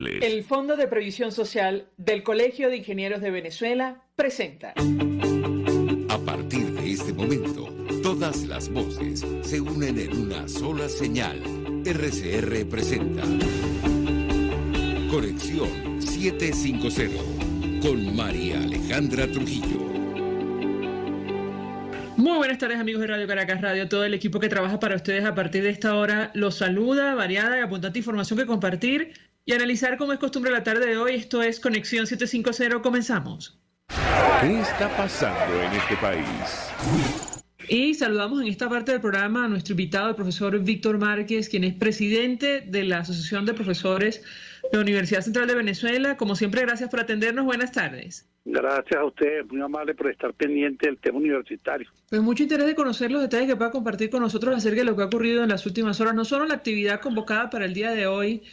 El Fondo de Previsión Social del Colegio de Ingenieros de Venezuela presenta. A partir de este momento, todas las voces se unen en una sola señal. RCR presenta Conexión 750 con María Alejandra Trujillo. Muy buenas tardes, amigos de Radio Caracas Radio. Todo el equipo que trabaja para ustedes a partir de esta hora los saluda, variada y abundante información que compartir y analizar como es costumbre la tarde de hoy. Esto es Conexión 750. Comenzamos. ¿Qué está pasando en este país? Y saludamos en esta parte del programa a nuestro invitado, el profesor Víctor Márquez, quien es presidente de la Asociación de Profesores de la Universidad Central de Venezuela. Como siempre, gracias por atendernos. Buenas tardes. Gracias a usted, muy amable por estar pendiente del tema universitario. Pues mucho interés de conocer los detalles que pueda compartir con nosotros acerca de lo que ha ocurrido en las últimas horas, no solo la actividad convocada para el día de hoy,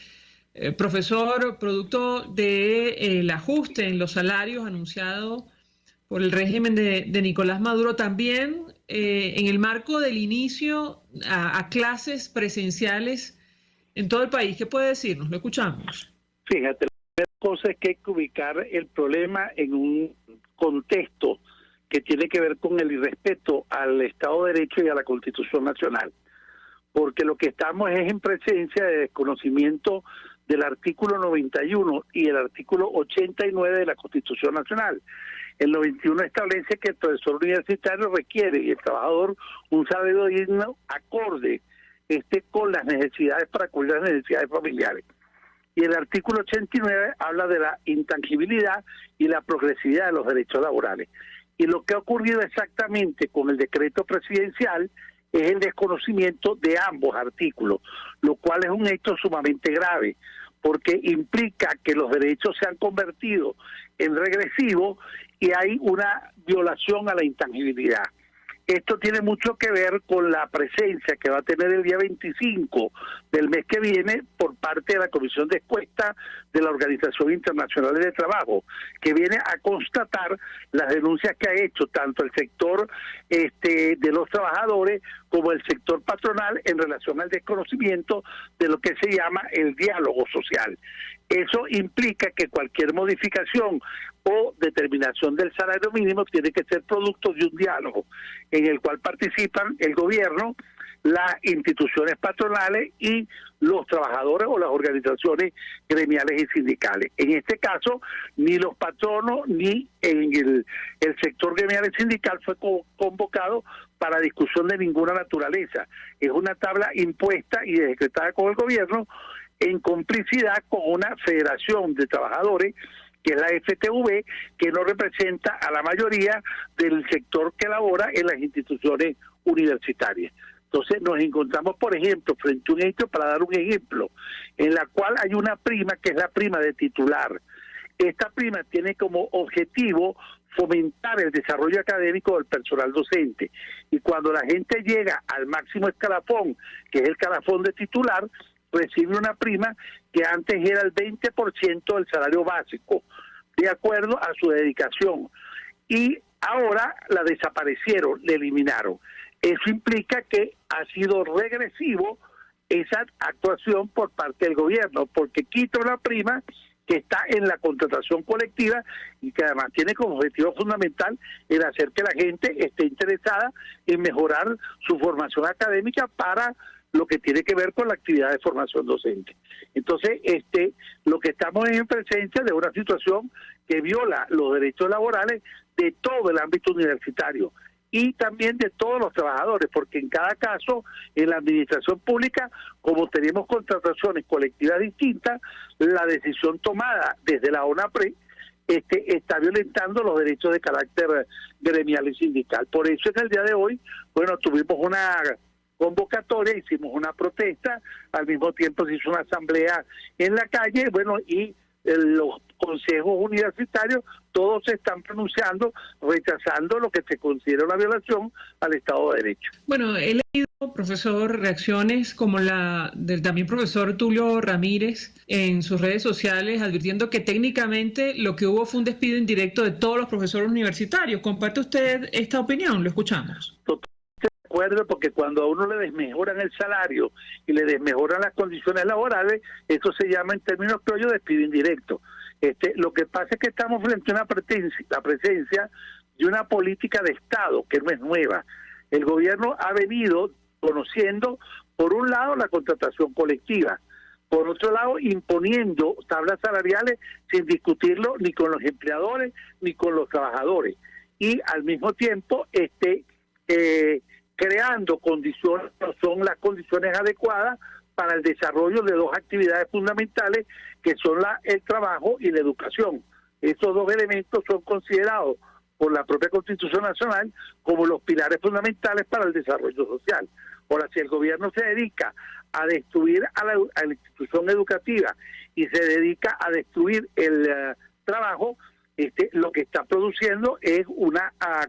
profesor, producto del ajuste en los salarios anunciado por el régimen de Nicolás Maduro, también en el marco del inicio a clases presenciales en todo el país. ¿Qué puede decirnos? Lo escuchamos. Fíjate, la primera cosa es que hay que ubicar el problema en un contexto que tiene que ver con el irrespeto al Estado de Derecho y a la Constitución Nacional, porque lo que estamos es en presencia de desconocimiento del artículo 91 y el artículo 89 de la Constitución Nacional. El 91 establece que el profesor universitario requiere y el trabajador un salario digno acorde con las necesidades para cubrir las necesidades familiares. Y el artículo 89 habla de la intangibilidad y la progresividad de los derechos laborales. Y lo que ha ocurrido exactamente con el decreto presidencial es el desconocimiento de ambos artículos, lo cual es un hecho sumamente grave, porque implica que los derechos se han convertido en regresivos y hay una violación a la intangibilidad. Esto tiene mucho que ver con la presencia que va a tener el día 25 del mes que viene por parte de la Comisión de Encuesta de la Organización Internacional del Trabajo, que viene a constatar las denuncias que ha hecho tanto el sector de los trabajadores como el sector patronal en relación al desconocimiento de lo que se llama el diálogo social. Eso implica que cualquier modificación o determinación del salario mínimo tiene que ser producto de un diálogo en el cual participan el gobierno, las instituciones patronales y los trabajadores o las organizaciones gremiales y sindicales. En este caso, ni los patronos ni en el sector gremial y sindical fue convocado para discusión de ninguna naturaleza. Es una tabla impuesta y decretada con el gobierno en complicidad con una federación de trabajadores, que es la FTV, que no representa a la mayoría del sector que labora en las instituciones universitarias. Entonces nos encontramos, por ejemplo, frente a un hecho, para dar un ejemplo, en la cual hay una prima que es la prima de titular. Esta prima tiene como objetivo fomentar el desarrollo académico del personal docente. Y cuando la gente llega al máximo escalafón, que es el escalafón de titular, recibe una prima que antes era el 20% del salario básico, de acuerdo a su dedicación. Y ahora la desaparecieron, la eliminaron. Eso implica que ha sido regresivo esa actuación por parte del gobierno, porque quita una prima que está en la contratación colectiva y que además tiene como objetivo fundamental el hacer que la gente esté interesada en mejorar su formación académica para lo que tiene que ver con la actividad de formación docente. Entonces, lo que estamos es en presencia de una situación que viola los derechos laborales de todo el ámbito universitario y también de todos los trabajadores, porque en cada caso, en la administración pública, como tenemos contrataciones colectivas distintas, la decisión tomada desde la ONAPRE está violentando los derechos de carácter gremial y sindical. Por eso en el día de hoy, tuvimos una convocatoria, hicimos una protesta, al mismo tiempo se hizo una asamblea en la calle, y los consejos universitarios todos se están pronunciando, rechazando lo que se considera una violación al Estado de Derecho. Bueno, he leído, profesor, reacciones como la del también profesor Tulio Ramírez en sus redes sociales, advirtiendo que técnicamente lo que hubo fue un despido indirecto de todos los profesores universitarios. ¿Comparte usted esta opinión? Lo escuchamos. Totalmente de acuerdo, porque cuando a uno le desmejoran el salario y le desmejoran las condiciones laborales, eso se llama en términos criollos despido indirecto. Lo que pasa es que estamos frente a la presencia de una política de Estado que no es nueva. El gobierno ha venido conociendo, por un lado, la contratación colectiva, por otro lado, imponiendo tablas salariales sin discutirlo ni con los empleadores ni con los trabajadores, y al mismo tiempo creando condiciones, no son las condiciones adecuadas para el desarrollo de dos actividades fundamentales que son el trabajo y la educación. Estos dos elementos son considerados por la propia Constitución Nacional como los pilares fundamentales para el desarrollo social. Ahora, si el gobierno se dedica a destruir a la institución educativa y se dedica a destruir el trabajo, lo que está produciendo es un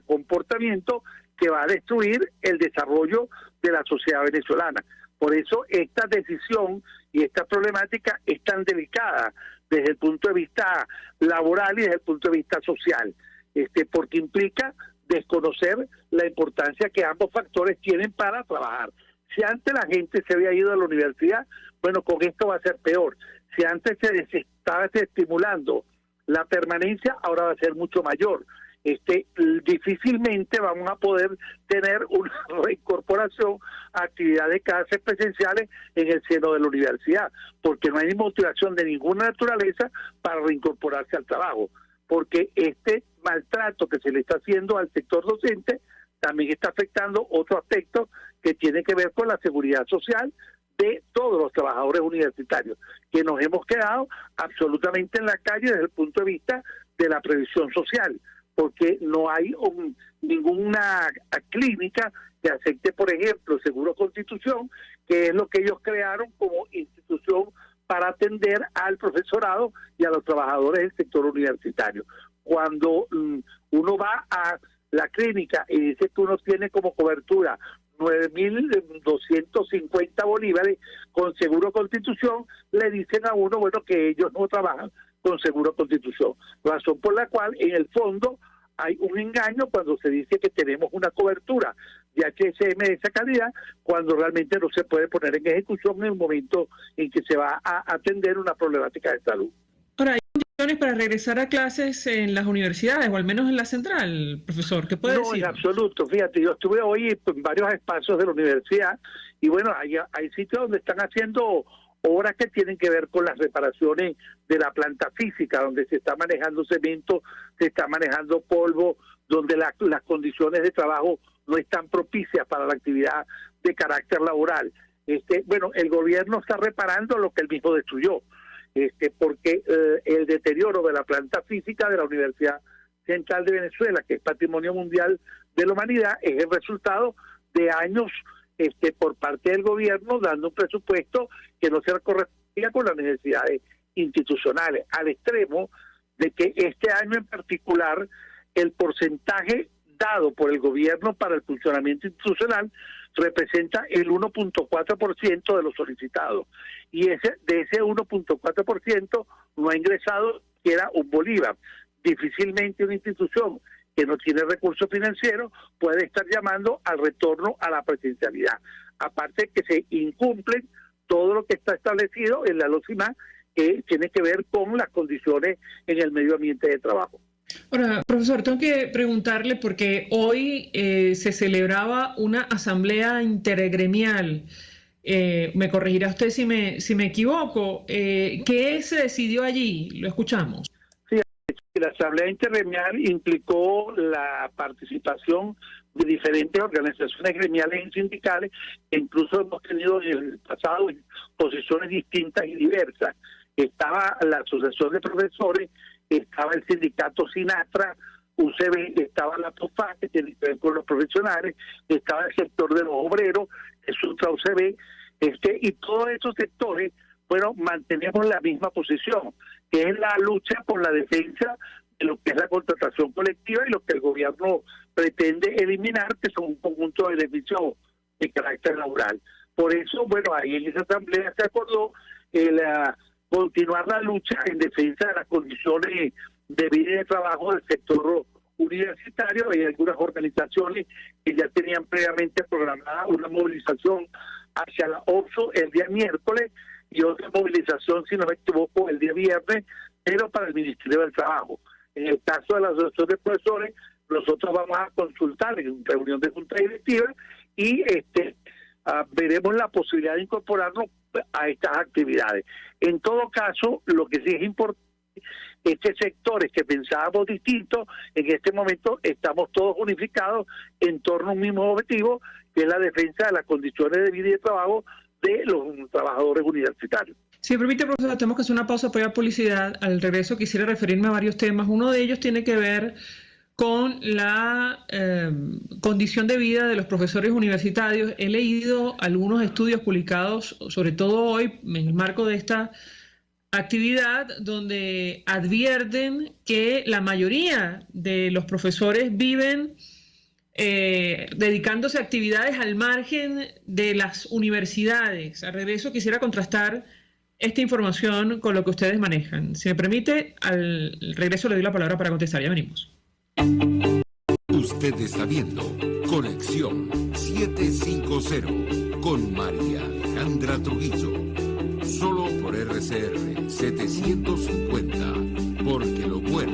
comportamiento que va a destruir el desarrollo de la sociedad venezolana. Por eso esta decisión y esta problemática es tan delicada desde el punto de vista laboral y desde el punto de vista social, porque implica desconocer la importancia que ambos factores tienen para trabajar. Si antes la gente se había ido a la universidad, bueno, con esto va a ser peor. Si antes se estaba estimulando la permanencia, ahora va a ser mucho mayor. Difícilmente vamos a poder tener una reincorporación a actividades de clases presenciales en el seno de la universidad, porque no hay motivación de ninguna naturaleza para reincorporarse al trabajo, porque este maltrato que se le está haciendo al sector docente también está afectando otro aspecto que tiene que ver con la seguridad social de todos los trabajadores universitarios, que nos hemos quedado absolutamente en la calle desde el punto de vista de la previsión social, porque no hay ninguna clínica que acepte, por ejemplo, el Seguro Constitución, que es lo que ellos crearon como institución para atender al profesorado y a los trabajadores del sector universitario. Cuando uno va a la clínica y dice que uno tiene como cobertura 9.250 bolívares con Seguro Constitución, le dicen a uno, bueno, que ellos no trabajan con Seguro Constitución. Razón por la cual, en el fondo, hay un engaño cuando se dice que tenemos una cobertura de HSM de esa calidad, cuando realmente no se puede poner en ejecución en el momento en que se va a atender una problemática de salud. Ahora, ¿hay condiciones para regresar a clases en las universidades, o al menos en la central, profesor? ¿Qué puede decir? No, en absoluto. Fíjate, yo estuve hoy en varios espacios de la universidad y bueno, hay sitios donde están haciendo obras que tienen que ver con las reparaciones de la planta física, donde se está manejando cemento, se está manejando polvo, donde las condiciones de trabajo no están propicias para la actividad de carácter laboral. Bueno, el gobierno está reparando lo que él mismo destruyó, porque el deterioro de la planta física de la Universidad Central de Venezuela, que es Patrimonio Mundial de la Humanidad, es el resultado de años por parte del gobierno dando un presupuesto que no se correspondía con las necesidades institucionales, al extremo de que este año en particular el porcentaje dado por el gobierno para el funcionamiento institucional representa el 1.4% de los solicitados, y de ese 1.4% no ha ingresado siquiera un bolívar. Difícilmente una institución que no tiene recursos financieros puede estar llamando al retorno a la presencialidad. Aparte que se incumplen todo lo que está establecido en la LOCIMA, que tiene que ver con las condiciones en el medio ambiente de trabajo. Ahora, profesor, tengo que preguntarle porque hoy se celebraba una asamblea intergremial. Me corregirá usted si me equivoco. ¿Qué se decidió allí? Lo escuchamos. La asamblea intergremial implicó la participación de diferentes organizaciones gremiales y sindicales, que incluso hemos tenido en el pasado posiciones distintas y diversas. Estaba la Asociación de Profesores, estaba el sindicato SINASTRA, UCB, estaba la POFA, que tiene que ver con los profesionales, estaba el sector de los obreros, el Sutra UCB, y todos esos sectores, bueno, mantenemos la misma posición, que es la lucha por la defensa de lo que es la contratación colectiva y lo que el gobierno pretende eliminar, que son un conjunto de beneficios de carácter laboral. Por eso, bueno, ahí en esa asamblea se acordó continuar la lucha en defensa de las condiciones de vida y de trabajo del sector universitarios. Hay algunas organizaciones que ya tenían previamente programada una movilización hacia la OPSO el día miércoles y otra movilización, si no me equivoco, el día viernes, pero para el Ministerio del Trabajo. En el caso de la Asociación de Profesores, nosotros vamos a consultar en reunión de junta directiva y veremos la posibilidad de incorporarnos a estas actividades. En todo caso, lo que sí es importante es que sectores que pensábamos distintos, en este momento estamos todos unificados en torno a un mismo objetivo, que es la defensa de las condiciones de vida y de trabajo de los trabajadores universitarios. Si me permite, profesor, tenemos que hacer una pausa para publicidad. Al regreso quisiera referirme a varios temas. Uno de ellos tiene que ver con la condición de vida de los profesores universitarios. He leído algunos estudios publicados, sobre todo hoy, en el marco de esta actividad, donde advierten que la mayoría de los profesores viven dedicándose a actividades al margen de las universidades. Al regreso quisiera contrastar esta información con lo que ustedes manejan. Si me permite, al regreso le doy la palabra para contestar. Ya venimos. Usted está viendo Conexión 750 con María Alejandra Trujillo. Solo por RCR 750, porque lo bueno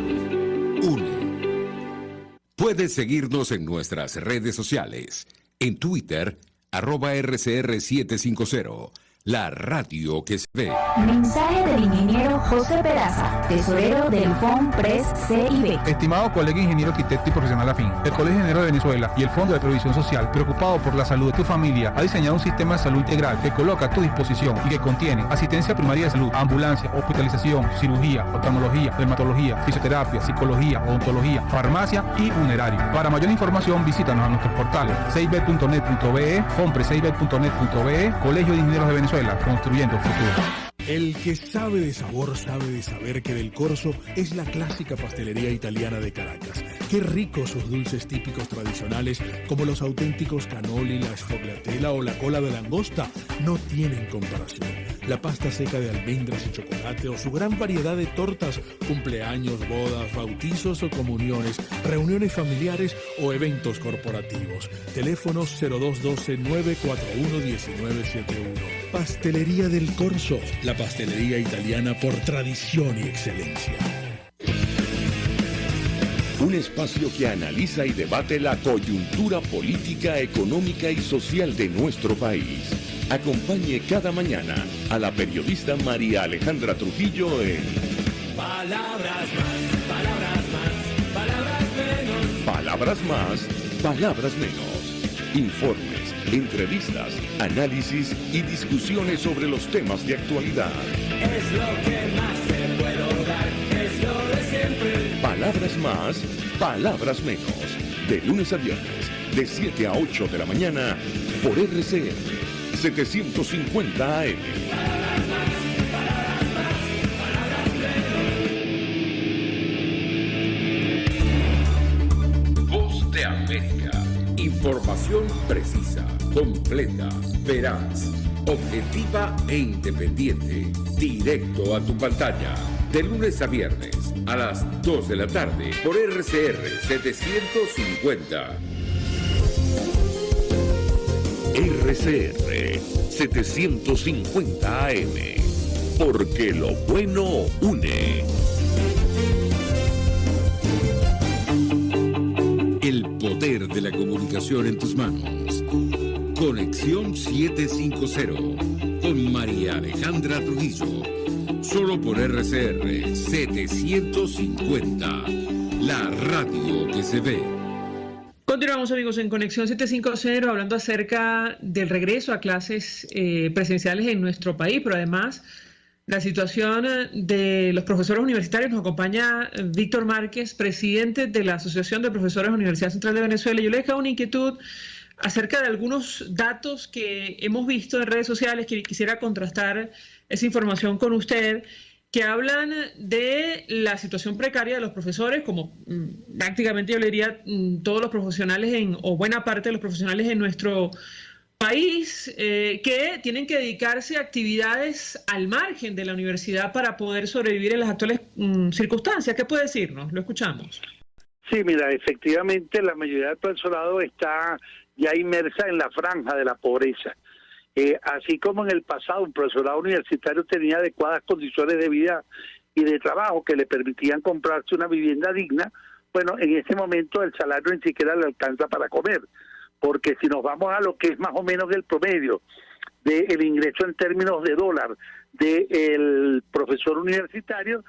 une. Puedes seguirnos en nuestras redes sociales. En Twitter, @RCR750. La radio que se ve. Mensaje del ingeniero José Peraza, tesorero del FONPRES CIB. Estimado colega ingeniero arquitecto y profesional afín, el Colegio de Ingenieros de Venezuela y el Fondo de Previsión Social, preocupado por la salud de tu familia, ha diseñado un sistema de salud integral que coloca a tu disposición y que contiene asistencia primaria de salud, ambulancia, hospitalización, cirugía, oftalmología, dermatología, fisioterapia, psicología, odontología, farmacia y funerario. Para mayor información, visítanos a nuestros portales cib.net.be, fonprescib.net.be, Colegio de Ingenieros de Venezuela, construyendo futuro. El que sabe de sabor sabe de saber que Del Corso es la clásica pastelería italiana de Caracas. Qué ricos sus dulces típicos tradicionales, como los auténticos cannoli, la sfogliatella o la cola de langosta, no tienen comparación. La pasta seca de almendras y chocolate o su gran variedad de tortas, cumpleaños, bodas, bautizos o comuniones, reuniones familiares o eventos corporativos. Teléfonos 0212-941-1971. Pastelería Del Corso, la pastelería italiana por tradición y excelencia. Un espacio que analiza y debate la coyuntura política, económica y social de nuestro país. Acompañe cada mañana a la periodista María Alejandra Trujillo en Palabras más, palabras más, palabras menos. Palabras más, palabras menos. Informes, entrevistas, análisis y discusiones sobre los temas de actualidad. Es lo que más se puede dar, es lo de siempre. Palabras más, palabras menos. De lunes a viernes, de 7 a 8 de la mañana, por RCR 750 AM. Palabras más, palabras más, palabras menos. Voz de América. Información precisa, completa, veraz, objetiva e independiente. Directo a tu pantalla. De lunes a viernes a las 2 de la tarde por RCR 750. RCR 750 AM. Porque lo bueno une. El poder de la comunicación en tus manos. Conexión 750 con María Alejandra Trujillo. Solo por RCR 750. La radio que se ve. Continuamos, amigos, en Conexión 750, hablando acerca del regreso a clases presenciales en nuestro país, pero además la situación de los profesores universitarios. Nos acompaña Víctor Márquez, presidente de la Asociación de Profesores de la Universidad Central de Venezuela. Yo le he dejado una inquietud acerca de algunos datos que hemos visto en redes sociales, que quisiera contrastar esa información con usted, que hablan de la situación precaria de los profesores, como prácticamente yo le diría todos los profesionales o buena parte de los profesionales en nuestro país, que tienen que dedicarse a actividades al margen de la universidad para poder sobrevivir en las actuales circunstancias. ¿Qué puede decirnos? Lo escuchamos. Sí, mira, efectivamente la mayoría del profesorado está ya inmersa en la franja de la pobreza. Así como en el pasado un profesorado universitario tenía adecuadas condiciones de vida y de trabajo que le permitían comprarse una vivienda digna, bueno, en ese momento el salario ni siquiera le alcanza para comer, porque si nos vamos a lo que es más o menos el promedio del ingreso en términos de dólar del profesor universitario,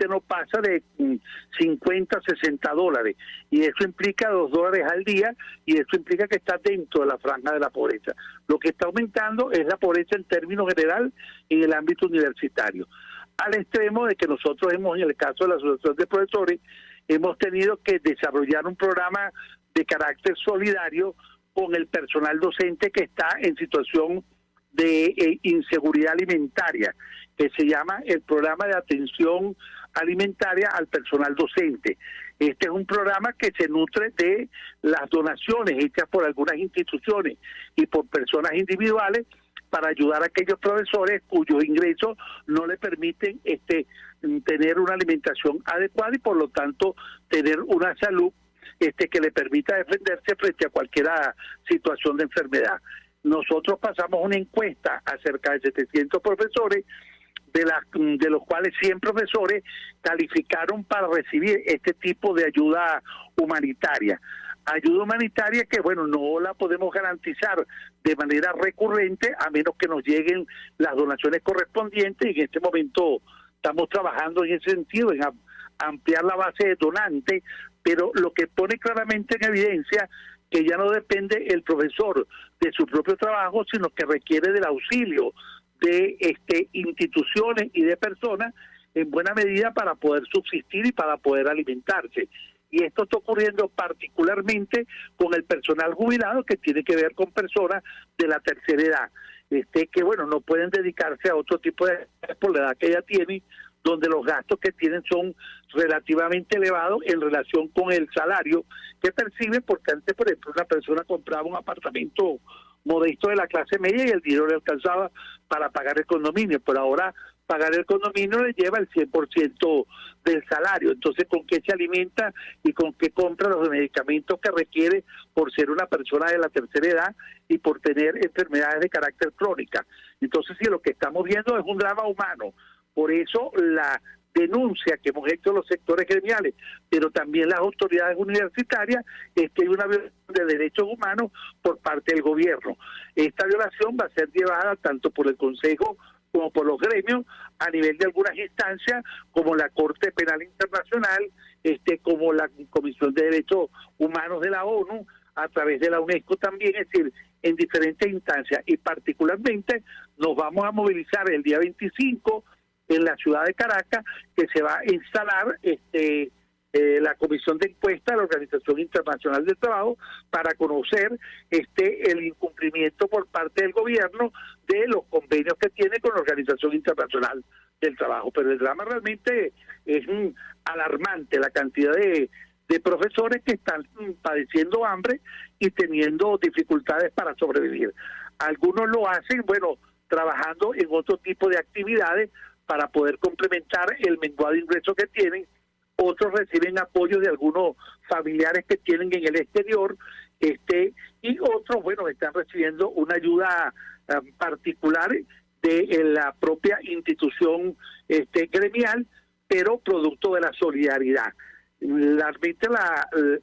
no pasa de 50 a 60 dólares, y eso implica $2 al día, y eso implica que está dentro de la franja de la pobreza. Lo que está aumentando es la pobreza en términos general en el ámbito universitario, al extremo de que nosotros hemos, en el caso de la Asociación de Profesores, hemos tenido que desarrollar un programa de carácter solidario con el personal docente que está en situación de inseguridad alimentaria, que se llama el Programa de Atención Alimentaria al Personal Docente. Este es un programa que se nutre de las donaciones hechas por algunas instituciones y por personas individuales para ayudar a aquellos profesores cuyos ingresos no le permiten tener una alimentación adecuada y por lo tanto tener una salud que le permita defenderse frente a cualquier situación de enfermedad. Nosotros pasamos una encuesta a cerca de 700 profesores, de los cuales 100 profesores calificaron para recibir este tipo de ayuda humanitaria. Ayuda humanitaria que, bueno, no la podemos garantizar de manera recurrente a menos que nos lleguen las donaciones correspondientes, y en este momento estamos trabajando en ese sentido, en ampliar la base de donantes, pero lo que pone claramente en evidencia que ya no depende el profesor de su propio trabajo, sino que requiere del auxilio de instituciones y de personas en buena medida para poder subsistir y para poder alimentarse. Y esto está ocurriendo particularmente con el personal jubilado, que tiene que ver con personas de la tercera edad, que bueno, no pueden dedicarse a otro tipo de por la edad que ya tienen, donde los gastos que tienen son relativamente elevados en relación con el salario que perciben, porque antes, por ejemplo, una persona compraba un apartamento modesto de la clase media y el dinero le alcanzaba para pagar el condominio, pero ahora pagar el condominio le lleva el 100% del salario. Entonces, ¿con qué se alimenta y con qué compra los medicamentos que requiere por ser una persona de la tercera edad y por tener enfermedades de carácter crónica? Entonces, sí, lo que estamos viendo es un drama humano. Por eso la denuncia que hemos hecho los sectores gremiales, pero también las autoridades universitarias, es que hay una violación de derechos humanos por parte del gobierno. Esta violación va a ser llevada tanto por el Consejo como por los gremios a nivel de algunas instancias como la Corte Penal Internacional, como la Comisión de Derechos Humanos de la ONU, a través de la UNESCO también, es decir, en diferentes instancias, y particularmente nos vamos a movilizar el día 25 en la ciudad de Caracas, que se va a instalar la comisión de encuesta de la Organización Internacional del Trabajo para conocer el incumplimiento por parte del gobierno de los convenios que tiene con la Organización Internacional del Trabajo. Pero el drama realmente es alarmante, la cantidad de profesores que están padeciendo hambre y teniendo dificultades para sobrevivir. Algunos lo hacen, bueno, trabajando en otro tipo de actividades para poder complementar el menguado ingreso que tienen. Otros reciben apoyo de algunos familiares que tienen en el exterior, y otros, bueno, están recibiendo una ayuda particular de la propia institución gremial, pero producto de la solidaridad. Realmente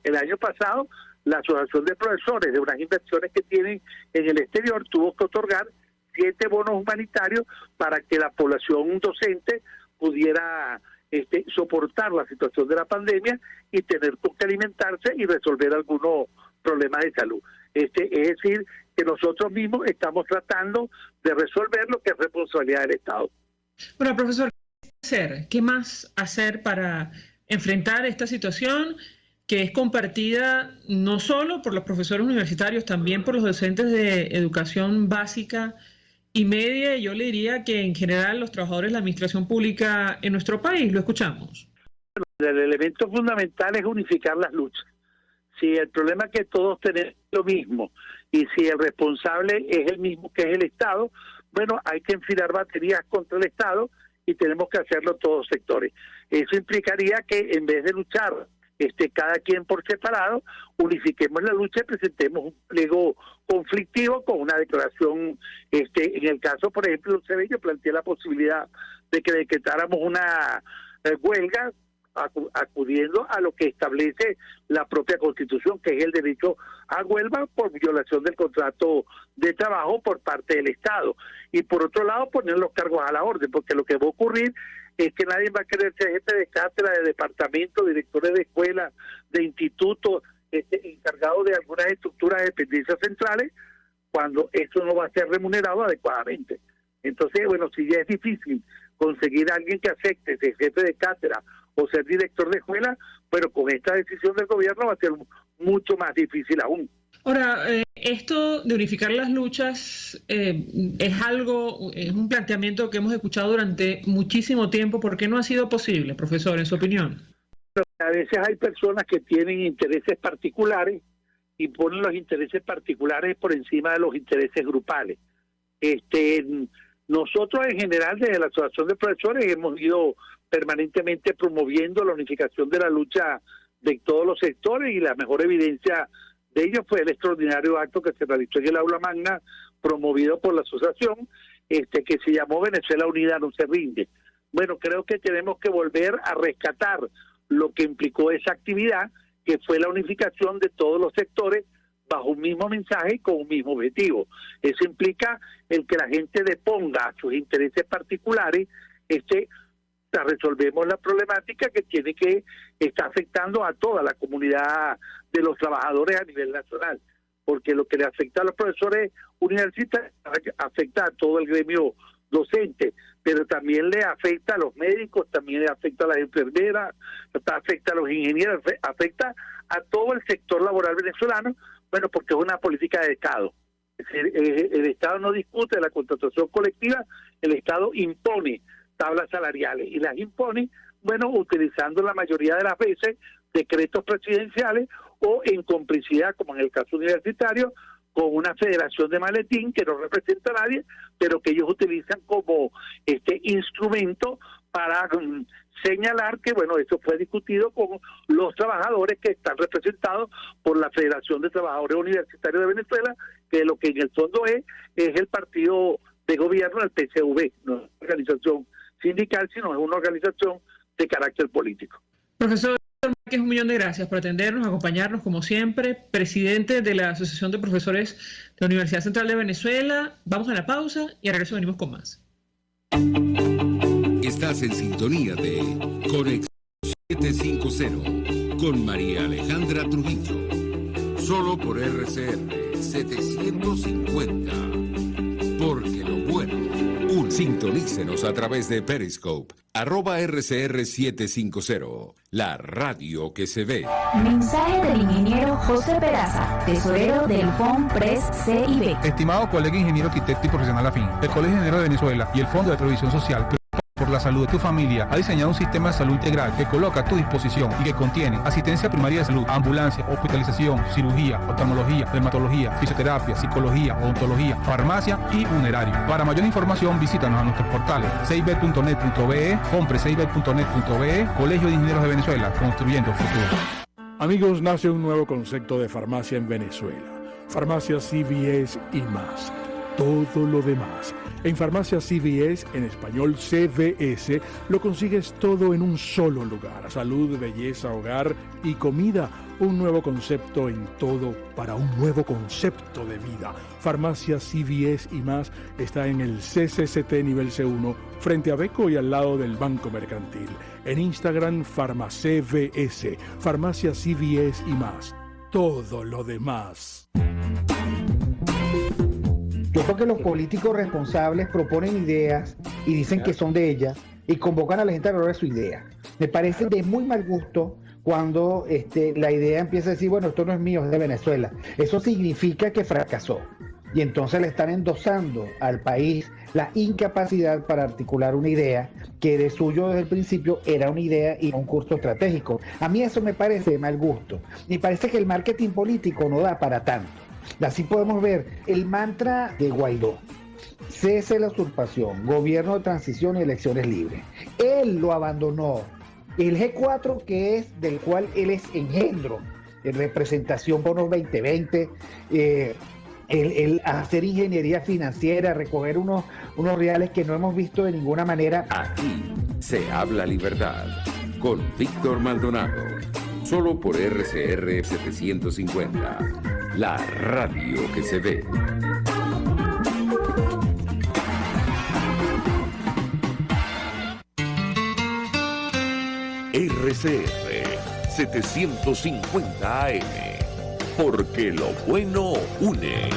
el año pasado la Asociación de Profesores, de unas inversiones que tienen en el exterior, tuvo que otorgar 7 bonos humanitarios para que la población docente pudiera soportar la situación de la pandemia y tener con qué alimentarse y resolver algunos problemas de salud. Es decir, que nosotros mismos estamos tratando de resolver lo que es responsabilidad del Estado. Bueno, profesor, ¿qué más hacer para enfrentar esta situación que es compartida no solo por los profesores universitarios, también por los docentes de educación básica y media, y yo le diría que en general los trabajadores de la administración pública en nuestro país? Lo escuchamos. El elemento fundamental es unificar las luchas. Si el problema es que todos tenemos lo mismo y si el responsable es el mismo que es el Estado, bueno, hay que enfilar baterías contra el Estado y tenemos que hacerlo todos sectores. Eso implicaría que en vez de luchar cada quien por separado, unifiquemos la lucha y presentemos un pliego conflictivo con una declaración. En el caso, por ejemplo, yo planteé la posibilidad de que decretáramos una huelga acudiendo a lo que establece la propia Constitución, que es el derecho a huelga por violación del contrato de trabajo por parte del Estado. Y por otro lado, poner los cargos a la orden, porque lo que va a ocurrir es que nadie va a querer ser jefe de cátedra, de departamento, directores de escuela, de institutos, encargados de algunas estructuras de dependencias centrales, cuando esto no va a ser remunerado adecuadamente. Entonces, bueno, si ya es difícil conseguir a alguien que acepte ser jefe de cátedra o ser director de escuela, pero con esta decisión del gobierno va a ser mucho más difícil aún. Ahora, esto de unificar las luchas es un planteamiento que hemos escuchado durante muchísimo tiempo. ¿Por qué no ha sido posible, profesor, en su opinión? A veces hay personas que tienen intereses particulares y ponen los intereses particulares por encima de los intereses grupales. Nosotros en general desde la Asociación de Profesores hemos ido permanentemente promoviendo la unificación de la lucha de todos los sectores, y la mejor evidencia de ello fue el extraordinario acto que se realizó en el aula magna promovido por la asociación, que se llamó Venezuela Unida no se rinde. Bueno, creo que tenemos que volver a rescatar lo que implicó esa actividad, que fue la unificación de todos los sectores bajo un mismo mensaje y con un mismo objetivo. Eso implica el que la gente deponga sus intereses particulares, resolvemos la problemática que está afectando a toda la comunidad de los trabajadores a nivel nacional, porque lo que le afecta a los profesores universitarios afecta a todo el gremio docente, pero también le afecta a los médicos, también le afecta a las enfermeras, afecta a los ingenieros, afecta a todo el sector laboral venezolano, bueno, porque es una política de Estado. Es decir, el Estado no discute la contratación colectiva, el Estado impone tablas salariales y las impone, bueno, utilizando la mayoría de las veces decretos presidenciales o en complicidad, como en el caso universitario, con una federación de maletín que no representa a nadie, pero que ellos utilizan como instrumento para señalar que, bueno, esto fue discutido con los trabajadores que están representados por la Federación de Trabajadores Universitarios de Venezuela, que lo que en el fondo es el partido de gobierno del PCV, no es una organización sindical, sino es una organización de carácter político. Profesor Márquez, 1.000.000 de gracias por atendernos, acompañarnos como siempre, presidente de la Asociación de Profesores de la Universidad Central de Venezuela. Vamos a la pausa y a regreso venimos con más. Estás en sintonía de Conexión 750 con María Alejandra Trujillo, solo por RCR 750, porque lo bueno. Sintonícenos a través de Periscope, @RCR750, la radio que se ve. Mensaje del ingeniero José Peraza, tesorero del FONPRES CIB. Estimado colega ingeniero arquitecto y profesional afín, el Colegio de Ingenieros de Venezuela y el Fondo de Previsión Social por la salud de tu familia ha diseñado un sistema de salud integral que coloca a tu disposición y que contiene asistencia primaria de salud, ambulancia, hospitalización, cirugía, oftalmología, dermatología, fisioterapia, psicología, odontología, farmacia y funerario. Para mayor información visítanos a nuestros portales cib.net.be, comprecib.net.be, Colegio de Ingenieros de Venezuela, construyendo el futuro. Amigos, nace un nuevo concepto de farmacia en Venezuela. Farmacia CVS y más. Todo lo demás. En Farmacia CVS, en español CVS, lo consigues todo en un solo lugar. Salud, belleza, hogar y comida. Un nuevo concepto en todo para un nuevo concepto de vida. Farmacia CVS y más está en el CCCT nivel C1, frente a Beco y al lado del Banco Mercantil. En Instagram, FarmaCVS. Farmacia CVS y más. Todo lo demás. Yo creo que los políticos responsables proponen ideas y dicen que son de ellas y convocan a la gente a lograr su idea. Me parece de muy mal gusto cuando la idea empieza a decir, bueno, esto no es mío, es de Venezuela. Eso significa que fracasó. Y entonces le están endosando al país la incapacidad para articular una idea que de suyo desde el principio era una idea y un curso estratégico. A mí eso me parece de mal gusto. Me parece que el marketing político no da para tanto. Así podemos ver el mantra de Guaidó: cese la usurpación, gobierno de transición y elecciones libres. Él lo abandonó El G4, que es del cual él es engendro, en representación Bonos 2020, el hacer ingeniería financiera, recoger unos reales que no hemos visto de ninguna manera. Aquí se habla libertad con Víctor Maldonado, solo por RCR 750, la radio que se ve. RCR 750 AM, porque lo bueno une.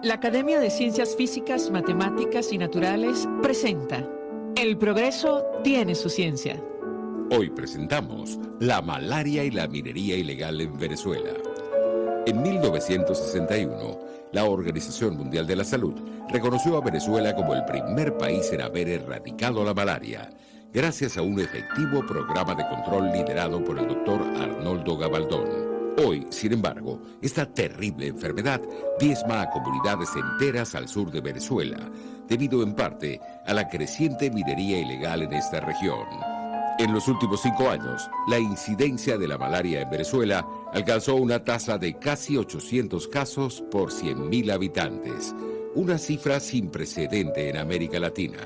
La Academia de Ciencias Físicas, Matemáticas y Naturales presenta El progreso tiene su ciencia. Hoy presentamos la malaria y la minería ilegal en Venezuela. En 1961, la Organización Mundial de la Salud reconoció a Venezuela como el primer país en haber erradicado la malaria, gracias a un efectivo programa de control liderado por el doctor Arnoldo Gabaldón. Hoy, sin embargo, esta terrible enfermedad diezma a comunidades enteras al sur de Venezuela, debido en parte a la creciente minería ilegal en esta región. En los últimos 5 años, la incidencia de la malaria en Venezuela alcanzó una tasa de casi 800 casos por 100.000 habitantes, una cifra sin precedente en América Latina.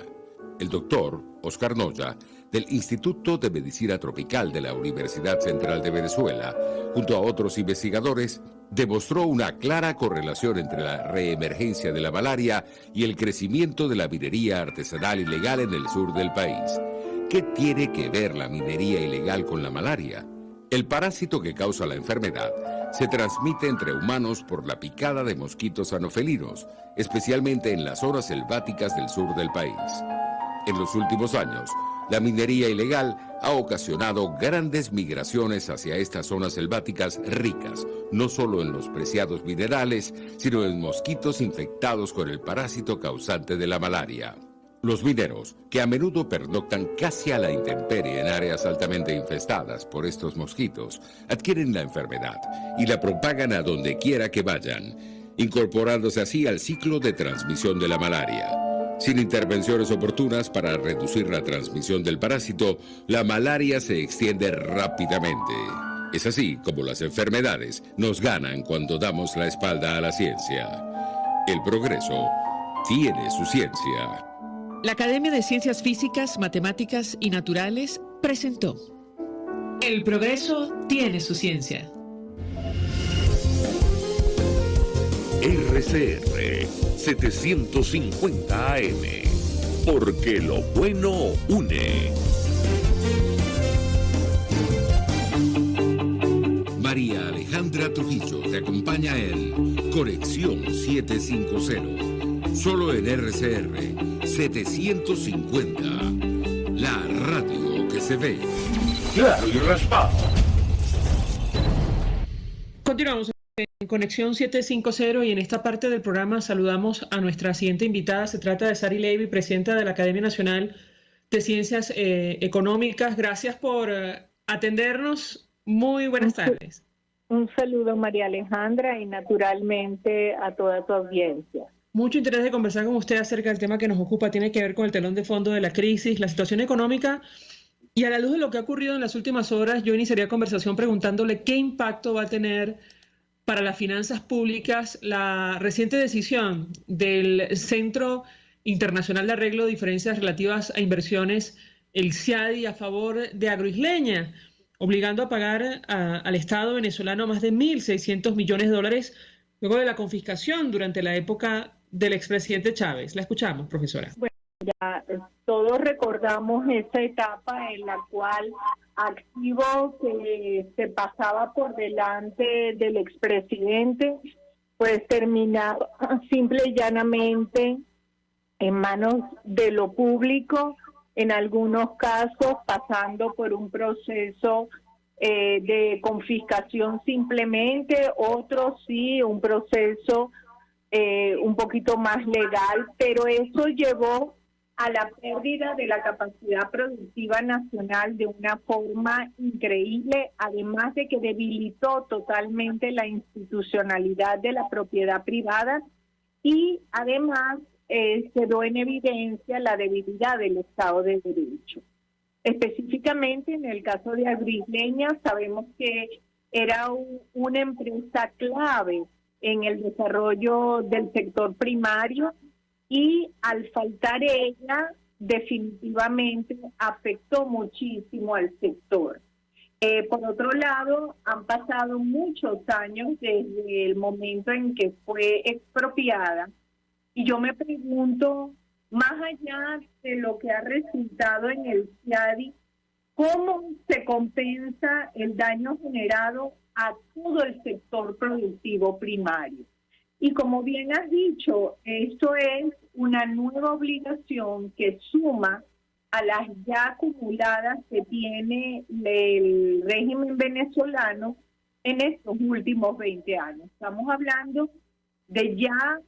El doctor Oscar Noya, del Instituto de Medicina Tropical de la Universidad Central de Venezuela, junto a otros investigadores, demostró una clara correlación entre la reemergencia de la malaria y el crecimiento de la minería artesanal ilegal en el sur del país. ¿Qué tiene que ver la minería ilegal con la malaria? El parásito que causa la enfermedad se transmite entre humanos por la picada de mosquitos anofelinos, especialmente en las zonas selváticas del sur del país. En los últimos años, la minería ilegal ha ocasionado grandes migraciones hacia estas zonas selváticas ricas, no solo en los preciados minerales, sino en mosquitos infectados con el parásito causante de la malaria. Los mineros, que a menudo pernoctan casi a la intemperie en áreas altamente infestadas por estos mosquitos, adquieren la enfermedad y la propagan a donde quiera que vayan, incorporándose así al ciclo de transmisión de la malaria. Sin intervenciones oportunas para reducir la transmisión del parásito, la malaria se extiende rápidamente. Es así como las enfermedades nos ganan cuando damos la espalda a la ciencia. El progreso tiene su ciencia. La Academia de Ciencias Físicas, Matemáticas y Naturales presentó El progreso tiene su ciencia. RCR 750 AM, porque lo bueno une. María Alejandra Trujillo te acompaña en Conexión 750, solo en RCR 750, la radio que se ve. Claro y raspado. Continuamos en Conexión 750 y en esta parte del programa saludamos a nuestra siguiente invitada. Se trata de Sari Levy, presidenta de la Academia Nacional de Ciencias Económicas. Gracias por atendernos. Muy buenas tardes. Un saludo, María Alejandra, y naturalmente a toda tu audiencia. Mucho interés de conversar con usted acerca del tema que nos ocupa. Tiene que ver con el telón de fondo de la crisis, la situación económica. Y a la luz de lo que ha ocurrido en las últimas horas, yo iniciaría conversación preguntándole qué impacto va a tener para las finanzas públicas la reciente decisión del Centro Internacional de Arreglo de Diferencias Relativas a Inversiones, el CIADI, a favor de Agroisleña, obligando a pagar al Estado venezolano más de 1.600 millones de dólares luego de la confiscación durante la época del expresidente Chávez. La escuchamos, profesora. Bueno, ya todos recordamos esa etapa en la cual activo que se pasaba por delante del expresidente, pues terminaba simple y llanamente en manos de lo público, en algunos casos pasando por un proceso de confiscación simplemente, otros sí, un proceso un poquito más legal, pero eso llevó a la pérdida de la capacidad productiva nacional de una forma increíble, además de que debilitó totalmente la institucionalidad de la propiedad privada y además quedó en evidencia la debilidad del Estado de Derecho. Específicamente en el caso de Agrisleña sabemos que era una empresa clave en el desarrollo del sector primario y al faltar ella definitivamente afectó muchísimo al sector. Por otro lado, han pasado muchos años desde el momento en que fue expropiada y yo me pregunto, más allá de lo que ha resultado en el CIADI, ¿cómo se compensa el daño generado a todo el sector productivo primario? Y como bien has dicho, esto es una nueva obligación que suma a las ya acumuladas que tiene el régimen venezolano en estos últimos 20 años. Estamos hablando de ya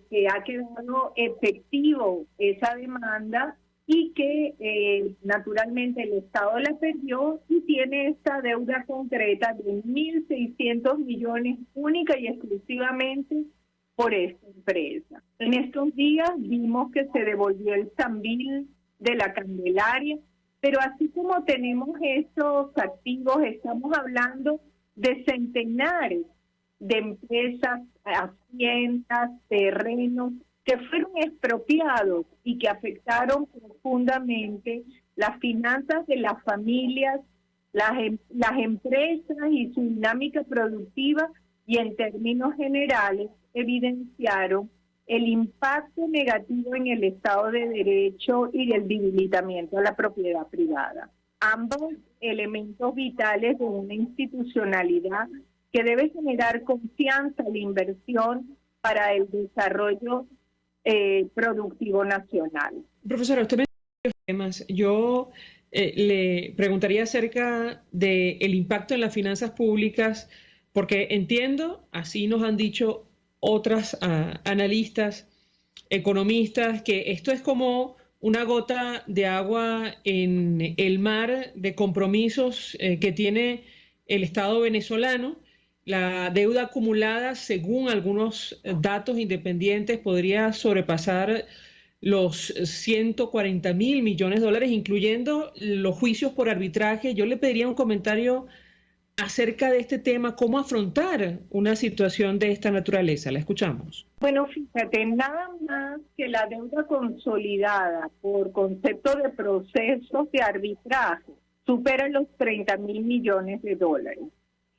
que ha quedado efectivo esa demanda y que naturalmente el Estado la perdió y tiene esta deuda concreta de 1.600 millones única y exclusivamente por esta empresa. En estos días vimos que se devolvió el Sambil de la Candelaria, pero así como tenemos estos activos, estamos hablando de centenares de empresas, haciendas, terrenos que fueron expropiados y que afectaron profundamente las finanzas de las familias, las empresas y su dinámica productiva, y en términos generales evidenciaron el impacto negativo en el Estado de Derecho y el debilitamiento a la propiedad privada. Ambos elementos vitales de una institucionalidad que debe generar confianza en la inversión para el desarrollo productivo nacional. Profesora, usted me temas. Yo le preguntaría acerca del impacto en las finanzas públicas, porque entiendo, así nos han dicho otras analistas, economistas, que esto es como una gota de agua en el mar de compromisos que tiene el Estado venezolano. La deuda acumulada, según algunos datos independientes, podría sobrepasar los 140.000 millones de dólares, incluyendo los juicios por arbitraje. Yo le pediría un comentario acerca de este tema, cómo afrontar una situación de esta naturaleza. La escuchamos. Bueno, fíjate, nada más que la deuda consolidada por concepto de procesos de arbitraje supera los 30.000 millones de dólares.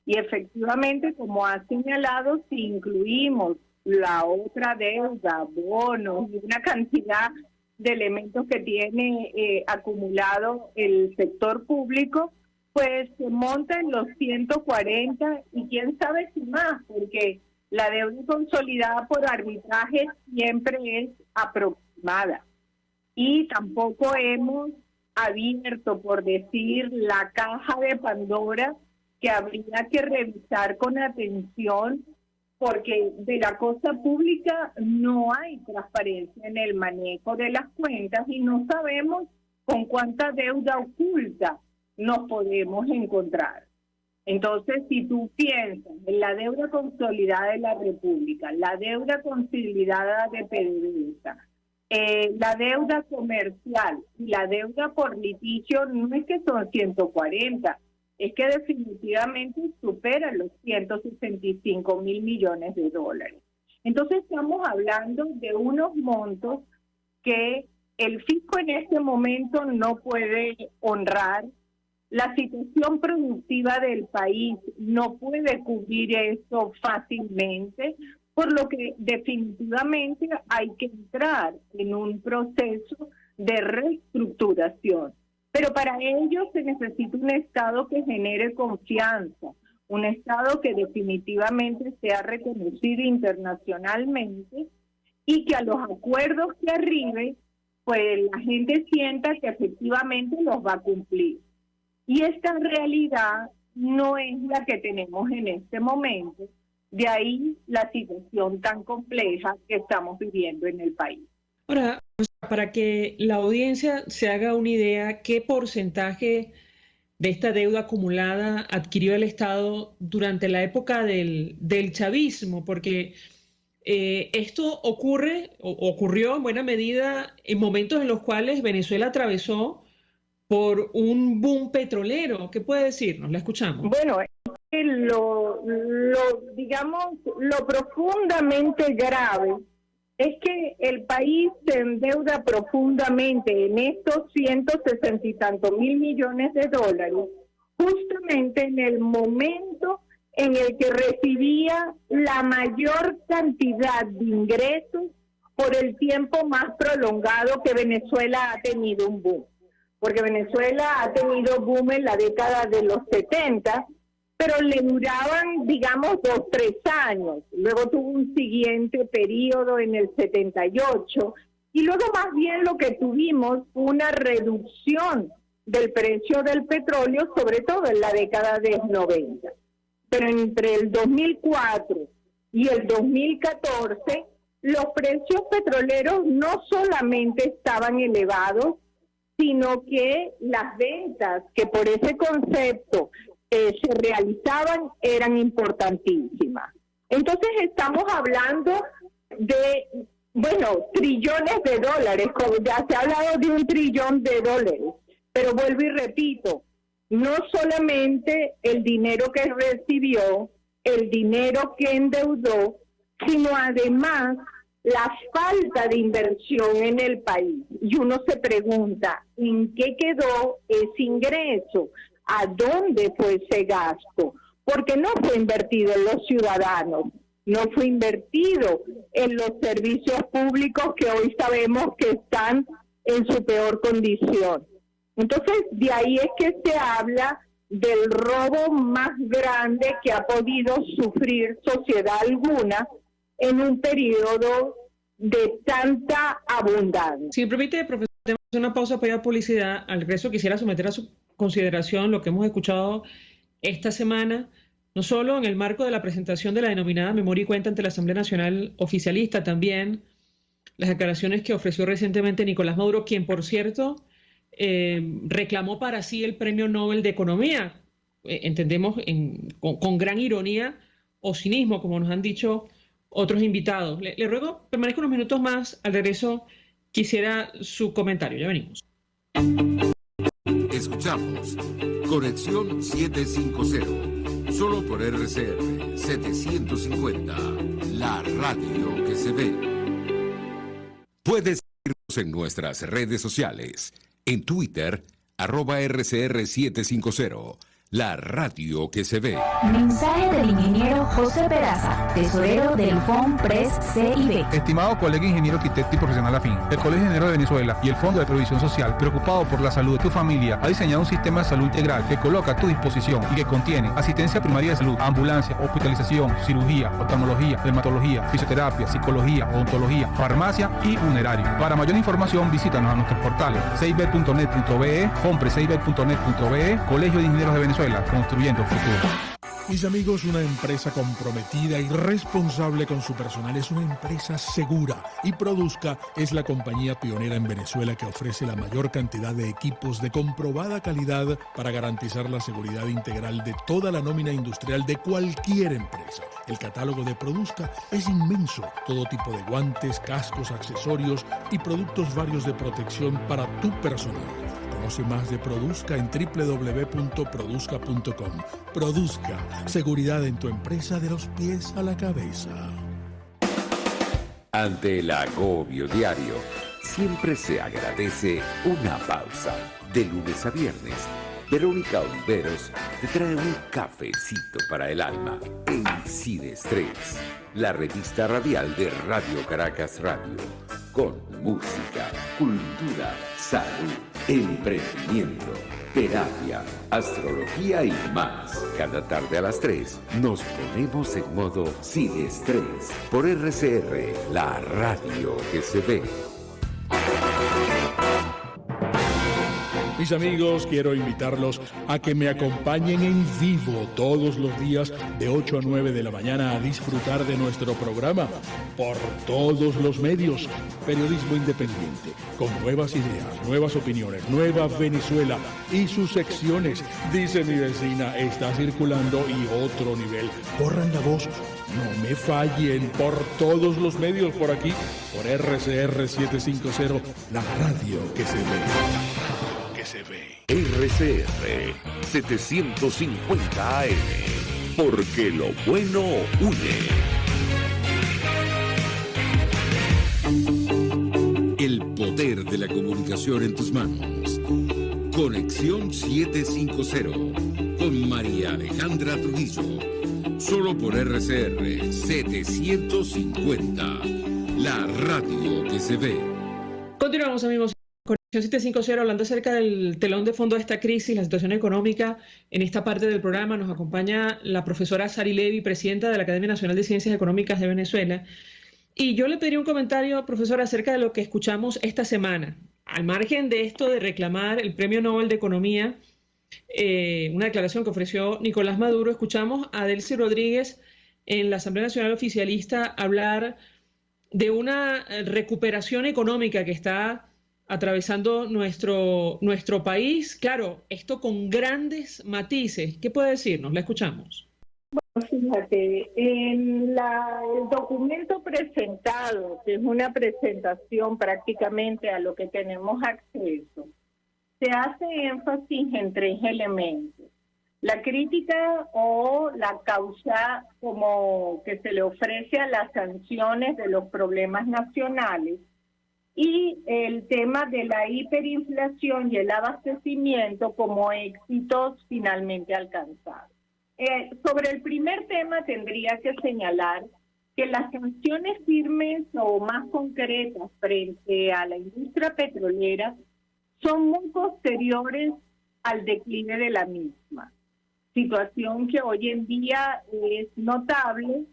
Y efectivamente, como ha señalado, si incluimos la otra deuda, bonos y una cantidad de elementos que tiene acumulado el sector público, pues se monta en los 140 y quién sabe si más, porque la deuda consolidada por arbitraje siempre es aproximada. Y tampoco hemos abierto, por decir, la caja de Pandora, que habría que revisar con atención, porque de la cosa pública no hay transparencia en el manejo de las cuentas y no sabemos con cuánta deuda oculta nos podemos encontrar. Entonces, si tú piensas en la deuda consolidada de la República, la deuda consolidada de PDVSA, la deuda comercial y la deuda por litigio, no es que son 140, es que definitivamente supera los 165.000 millones de dólares. Entonces estamos hablando de unos montos que el fisco en este momento no puede honrar. La situación productiva del país no puede cubrir eso fácilmente, por lo que definitivamente hay que entrar en un proceso de reestructuración. Pero para ello se necesita un Estado que genere confianza, un Estado que definitivamente sea reconocido internacionalmente y que a los acuerdos que arribe, pues la gente sienta que efectivamente los va a cumplir. Y esta realidad no es la que tenemos en este momento, de ahí la situación tan compleja que estamos viviendo en el país. Ahora, para que la audiencia se haga una idea, ¿qué porcentaje de esta deuda acumulada adquirió el Estado durante la época del chavismo? Porque Esto ocurrió en buena medida en momentos en los cuales Venezuela atravesó por un boom petrolero. ¿Qué puede decirnos? La escuchamos. Bueno, digamos, lo profundamente grave es que el país se endeuda profundamente en estos 160 y tantos mil millones de dólares, justamente en el momento en el que recibía la mayor cantidad de ingresos por el tiempo más prolongado que Venezuela ha tenido un boom. Porque Venezuela ha tenido boom en la década de los 70, pero le duraban, digamos, 2, 3 años. Luego tuvo un siguiente periodo en el 78, y luego más bien lo que tuvimos fue una reducción del precio del petróleo, sobre todo en la década de los 90. Pero entre el 2004 y el 2014, los precios petroleros no solamente estaban elevados, sino que las ventas que por ese concepto se realizaban eran importantísimas. Entonces estamos hablando de, trillones de dólares, ya se ha hablado de $1 trillón, pero vuelvo y repito, no solamente el dinero que recibió, el dinero que endeudó, sino además la falta de inversión en el país. Y uno se pregunta, ¿en qué quedó ese ingreso? ¿A dónde fue ese gasto? Porque no fue invertido en los ciudadanos, no fue invertido en los servicios públicos que hoy sabemos que están en su peor condición. Entonces, de ahí es que se habla del robo más grande que ha podido sufrir sociedad alguna en un periodo de tanta abundancia. Si me permite, profesor, tenemos una pausa para ir a publicidad. Al regreso quisiera someter a su consideración lo que hemos escuchado esta semana, no solo en el marco de la presentación de la denominada Memoria y Cuenta ante la Asamblea Nacional Oficialista, también las declaraciones que ofreció recientemente Nicolás Maduro, quien, por cierto, reclamó para sí el Premio Nobel de Economía, entendemos con gran ironía o cinismo, como nos han dicho otros invitados. Le ruego, permanezca unos minutos más. Al regreso quisiera su comentario. Ya venimos. Escuchamos Conexión 750, solo por RCR 750, la radio que se ve. Puedes seguirnos en nuestras redes sociales. En Twitter, @RCR750, la radio que se ve. Mensaje del ingeniero José Peraza, tesorero del FONPRES CIB. Estimado colega ingeniero arquitecto y profesional afín, el Colegio de Ingenieros de Venezuela y el Fondo de Previsión Social, preocupado por la salud de tu familia, ha diseñado un sistema de salud integral que coloca a tu disposición y que contiene asistencia primaria de salud, ambulancia, hospitalización, cirugía, oftalmología, dermatología, fisioterapia, psicología, odontología, farmacia y funerario. Para mayor información, visítanos a nuestros portales cib.net.be, fonprescib.net.be, Colegio de Ingenieros de Venezuela, construyendo futuro. Mis amigos, una empresa comprometida y responsable con su personal es una empresa segura, y Produzca es la compañía pionera en Venezuela que ofrece la mayor cantidad de equipos de comprobada calidad para garantizar la seguridad integral de toda la nómina industrial de cualquier empresa. El catálogo de Produzca es inmenso, todo tipo de guantes, cascos, accesorios y productos varios de protección para tu personal. Conoce más de Produzca en www.produzca.com. Produzca, seguridad en tu empresa de los pies a la cabeza. Ante el agobio diario, siempre se agradece una pausa. De lunes a viernes, Verónica Oliveros te trae un cafecito para el alma en Sin Estrés, la revista radial de Radio Caracas Radio, con música, cultura, salud, emprendimiento, terapia, astrología y más. Cada tarde a las 3 nos ponemos en modo Sin Estrés por RCR, la radio que se ve. Mis amigos, quiero invitarlos a que me acompañen en vivo todos los días de 8 a 9 de la mañana a disfrutar de nuestro programa por todos los medios. Periodismo independiente, con nuevas ideas, nuevas opiniones, Nueva Venezuela y sus secciones. Dice mi vecina, está circulando y otro nivel. Corran la voz No me fallen por todos los medios por aquí, por RCR 750, la radio que se ve. La radio que se ve. RCR 750 AM, porque lo bueno une. El poder de la comunicación en tus manos. Conexión 750 con María Alejandra Trujillo. Solo por RCR 750, la radio que se ve. Continuamos, amigos. Conexión 750, hablando acerca del telón de fondo de esta crisis, la situación económica. En esta parte del programa nos acompaña la profesora Sari Levy, presidenta de la Academia Nacional de Ciencias Económicas de Venezuela. Y yo le pediría un comentario, profesora, acerca de lo que escuchamos esta semana. Al margen de esto de reclamar el Premio Nobel de Economía, una declaración que ofreció Nicolás Maduro, escuchamos a Delcy Rodríguez en la Asamblea Nacional Oficialista hablar de una recuperación económica que está atravesando nuestro país. Claro, esto con grandes matices. ¿Qué puede decirnos? La escuchamos. Bueno, fíjate, en el documento presentado, que es una presentación prácticamente a lo que tenemos acceso, se hace énfasis en 3 elementos. La crítica o la causa como que se le ofrece a las sanciones de los problemas nacionales y el tema de la hiperinflación y el abastecimiento como éxitos finalmente alcanzados. Sobre el primer tema tendría que señalar que las sanciones firmes o más concretas frente a la industria petrolera son muy posteriores al declive de la misma, situación que hoy en día es notable,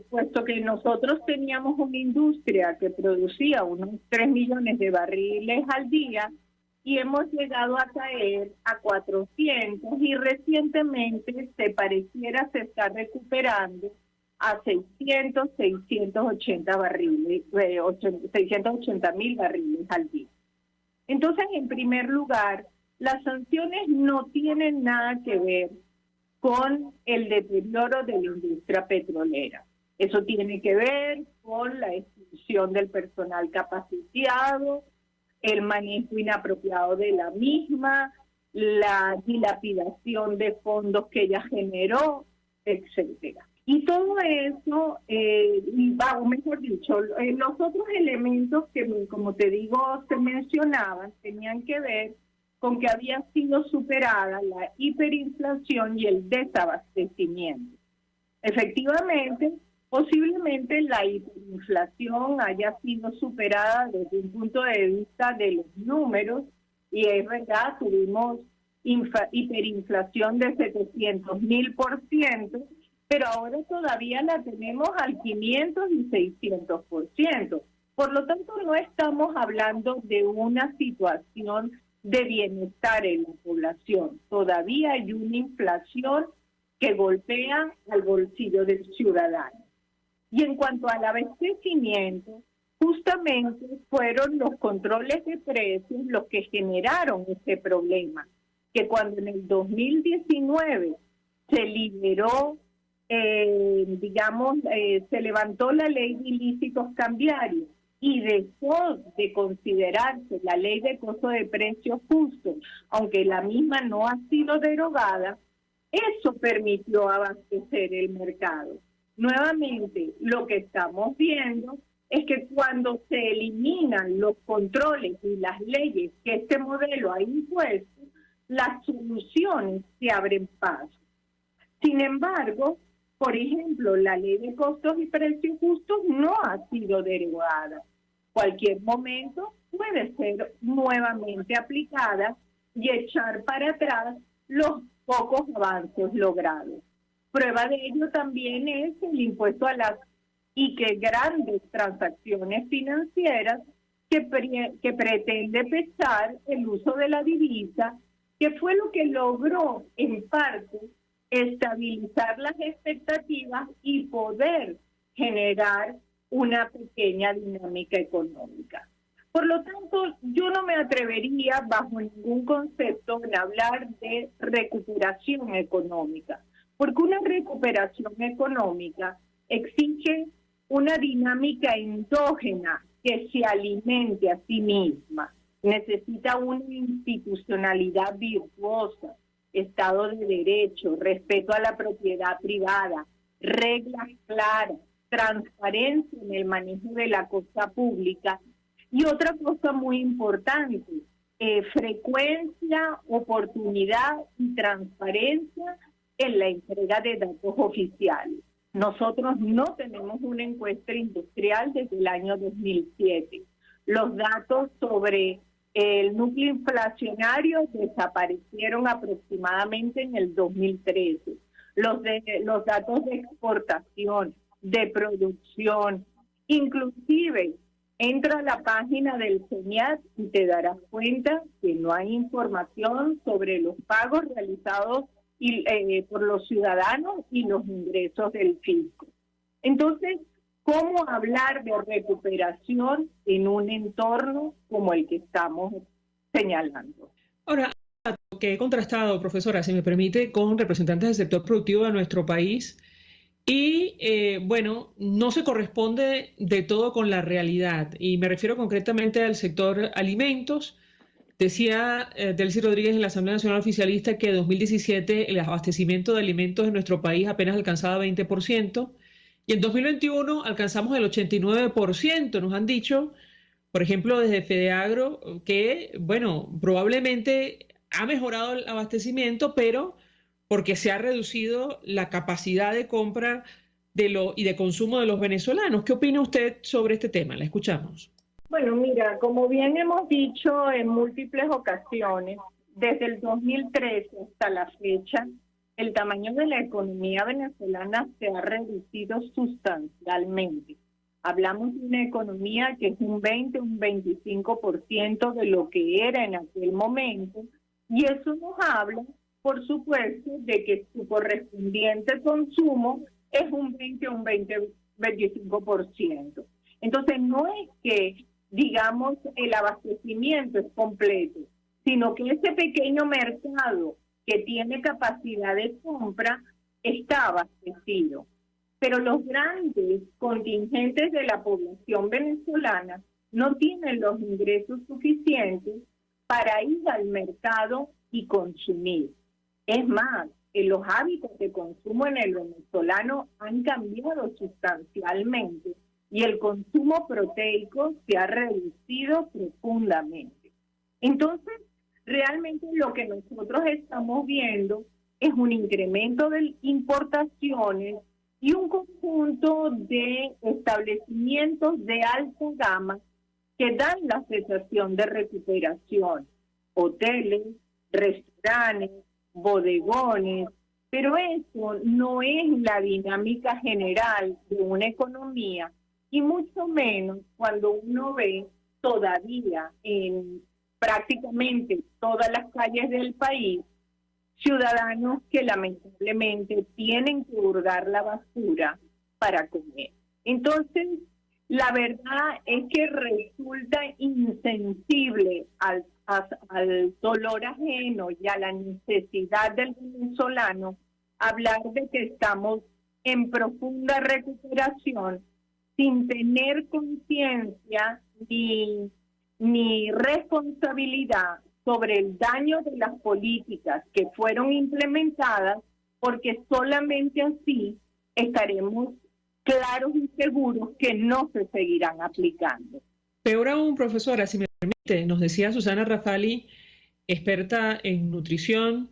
puesto que nosotros teníamos una industria que producía unos 3 millones de barriles al día y hemos llegado a caer a 400 y recientemente se está recuperando a 680 barriles, 680.000 barriles al día. Entonces, en primer lugar, las sanciones no tienen nada que ver con el deterioro de la industria petrolera. Eso tiene que ver con la expulsión del personal capacitado, el manejo inapropiado de la misma, la dilapidación de fondos que ella generó, etcétera. Y todo eso, mejor dicho, los otros elementos que, como te digo, se mencionaban, tenían que ver con que había sido superada la hiperinflación y el desabastecimiento. Efectivamente, posiblemente la hiperinflación haya sido superada desde un punto de vista de los números, y es verdad, tuvimos hiperinflación de 700.000%, pero ahora todavía la tenemos al 500 y 600%. Por lo tanto, no estamos hablando de una situación de bienestar en la población. Todavía hay una inflación que golpea al bolsillo del ciudadano. Y en cuanto al abastecimiento, justamente fueron los controles de precios los que generaron este problema, que cuando en el 2019 se liberó, se levantó la ley de ilícitos cambiarios y dejó de considerarse la ley de costo de precios justos, aunque la misma no ha sido derogada, eso permitió abastecer el mercado. Nuevamente, lo que estamos viendo es que cuando se eliminan los controles y las leyes que este modelo ha impuesto, las soluciones se abren paso. Sin embargo, por ejemplo, la ley de costos y precios justos no ha sido derogada. Cualquier momento puede ser nuevamente aplicada y echar para atrás los pocos avances logrados. Prueba de ello también es el impuesto a las grandes transacciones financieras que pretende pesar el uso de la divisa, que fue lo que logró en parte estabilizar las expectativas y poder generar una pequeña dinámica económica. Por lo tanto, yo no me atrevería bajo ningún concepto en hablar de recuperación económica, porque una recuperación económica exige una dinámica endógena que se alimente a sí misma. Necesita una institucionalidad virtuosa, Estado de Derecho, respeto a la propiedad privada, reglas claras, transparencia en el manejo de la cosa pública y otra cosa muy importante, frecuencia, oportunidad y transparencia en la entrega de datos oficiales. Nosotros no tenemos una encuesta industrial desde el año 2007. Los datos sobre el núcleo inflacionario desaparecieron aproximadamente en el 2013. Los datos de exportación, de producción, inclusive entra a la página del CENIAT y te darás cuenta que no hay información sobre los pagos realizados por los ciudadanos y los ingresos del fisco. Entonces, ¿cómo hablar de recuperación en un entorno como el que estamos señalando? Ahora, que he contrastado, profesora, si me permite, con representantes del sector productivo de nuestro país y, bueno, no se corresponde de todo con la realidad. Y me refiero concretamente al sector alimentos. Decía Delcy Rodríguez en la Asamblea Nacional Oficialista que en 2017 el abastecimiento de alimentos en nuestro país apenas alcanzaba 20%. Y en 2021 alcanzamos el 89%. Nos han dicho, por ejemplo, desde Fedeagro, que, bueno, probablemente ha mejorado el abastecimiento, pero porque se ha reducido la capacidad de compra y de consumo de los venezolanos. ¿Qué opina usted sobre este tema? La escuchamos. Bueno, mira, como bien hemos dicho en múltiples ocasiones, desde el 2013 hasta la fecha, el tamaño de la economía venezolana se ha reducido sustancialmente. Hablamos de una economía que es un 20, un 25% de lo que era en aquel momento, y eso nos habla, por supuesto, de que su correspondiente consumo es un 20 o un 25%. Entonces, no es que, digamos, el abastecimiento es completo, sino que ese pequeño mercado que tiene capacidad de compra está abastecido. Pero los grandes contingentes de la población venezolana no tienen los ingresos suficientes para ir al mercado y consumir. Es más, los hábitos de consumo en el venezolano han cambiado sustancialmente y el consumo proteico se ha reducido profundamente. Entonces, realmente lo que nosotros estamos viendo es un incremento de importaciones y un conjunto de establecimientos de alta gama que dan la sensación de recuperación. Hoteles, restaurantes, bodegones, pero eso no es la dinámica general de una economía y mucho menos cuando uno ve todavía en prácticamente todas las calles del país ciudadanos que lamentablemente tienen que hurgar la basura para comer. Entonces, la verdad es que resulta insensible al dolor ajeno y a la necesidad del venezolano hablar de que estamos en profunda recuperación sin tener conciencia ni responsabilidad sobre el daño de las políticas que fueron implementadas, porque solamente así estaremos claros y seguros que no se seguirán aplicando. Peor aún, profesora, si me permite, nos decía Susana Rafali, experta en nutrición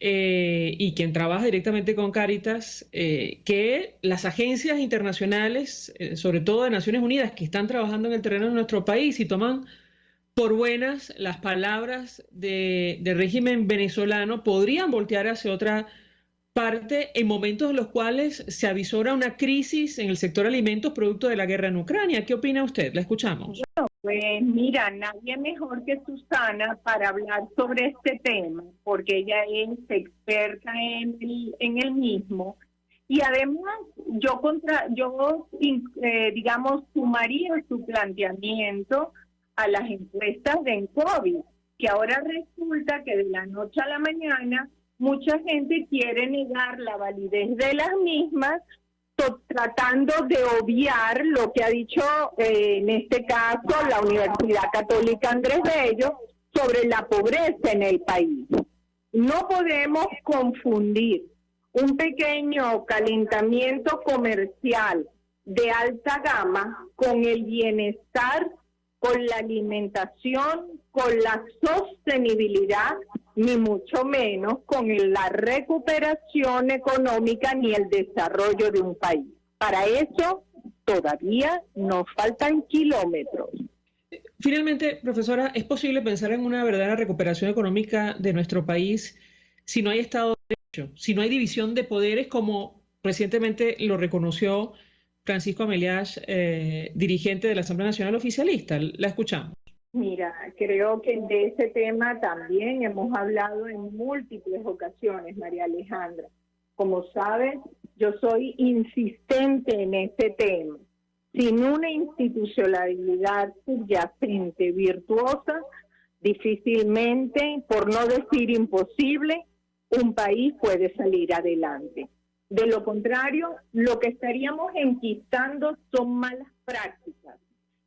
y quien trabaja directamente con Cáritas, que las agencias internacionales, sobre todo de Naciones Unidas, que están trabajando en el terreno de nuestro país y toman por buenas las palabras del régimen venezolano, podrían voltear hacia otra parte en momentos en los cuales se avisora una crisis en el sector alimentos producto de la guerra en Ucrania. ¿Qué opina usted? La escuchamos. Bueno, pues mira, nadie mejor que Susana para hablar sobre este tema, porque ella es experta en el mismo. Y además, digamos, sumaría su planteamiento a las encuestas de COVID, que ahora resulta que de la noche a la mañana mucha gente quiere negar la validez de las mismas, tratando de obviar lo que ha dicho en este caso la Universidad Católica Andrés Bello sobre la pobreza en el país. No podemos confundir un pequeño calentamiento comercial de alta gama con el bienestar, con la alimentación, con la sostenibilidad, ni mucho menos con la recuperación económica ni el desarrollo de un país. Para eso todavía nos faltan kilómetros. Finalmente, profesora, ¿es posible pensar en una verdadera recuperación económica de nuestro país si no hay Estado de Derecho, si no hay división de poderes, como recientemente lo reconoció Francisco Ameliash, dirigente de la Asamblea Nacional Oficialista? La escuchamos. Mira, creo que de ese tema también hemos hablado en múltiples ocasiones, María Alejandra. Como sabes, yo soy insistente en ese tema. Sin una institucionalidad subyacente virtuosa, difícilmente, por no decir imposible, un país puede salir adelante. De lo contrario, lo que estaríamos enquistando son malas prácticas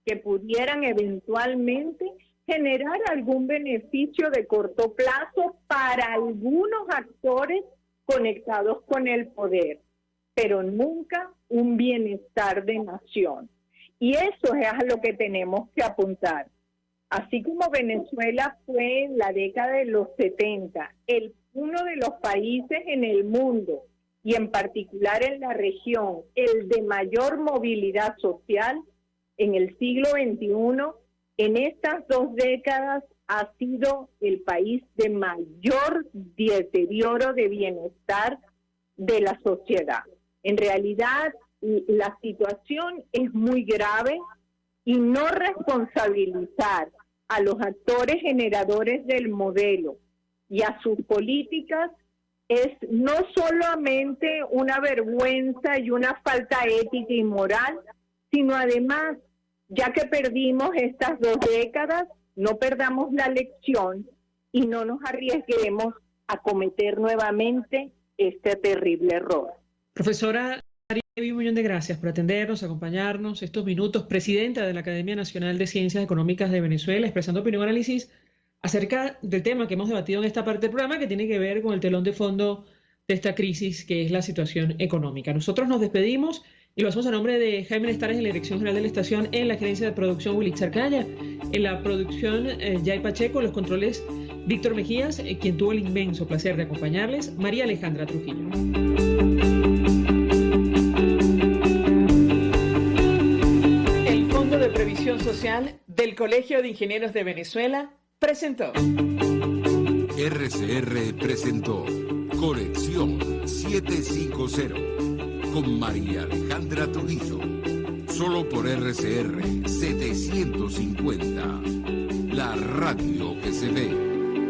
que pudieran eventualmente generar algún beneficio de corto plazo para algunos actores conectados con el poder, pero nunca un bienestar de nación. Y eso es a lo que tenemos que apuntar. Así como Venezuela fue en la década de los 70 uno de los países en el mundo, y en particular en la región, el de mayor movilidad social, en el siglo XXI, en estas 2 décadas, ha sido el país de mayor deterioro de bienestar de la sociedad. En realidad, la situación es muy grave y no responsabilizar a los actores generadores del modelo y a sus políticas es no solamente una vergüenza y una falta ética y moral, sino además, ya que perdimos estas 2 décadas, no perdamos la lección y no nos arriesguemos a cometer nuevamente este terrible error. Profesora María, un millón de gracias por atendernos, acompañarnos estos minutos. Presidenta de la Academia Nacional de Ciencias Económicas de Venezuela, expresando opinión y análisis acerca del tema que hemos debatido en esta parte del programa, que tiene que ver con el telón de fondo de esta crisis, que es la situación económica. Nosotros nos despedimos y lo hacemos a nombre de Jaime Nestares en la dirección general de la estación, en la gerencia de producción Wilitzer Calla, en la producción Jay Pacheco, los controles Víctor Mejías, quien tuvo el inmenso placer de acompañarles, María Alejandra Trujillo. El Fondo de Previsión Social del Colegio de Ingenieros de Venezuela presentó. RCR presentó Conexión 750 con María Alejandra Trujillo. Solo por RCR 750. La radio que se ve.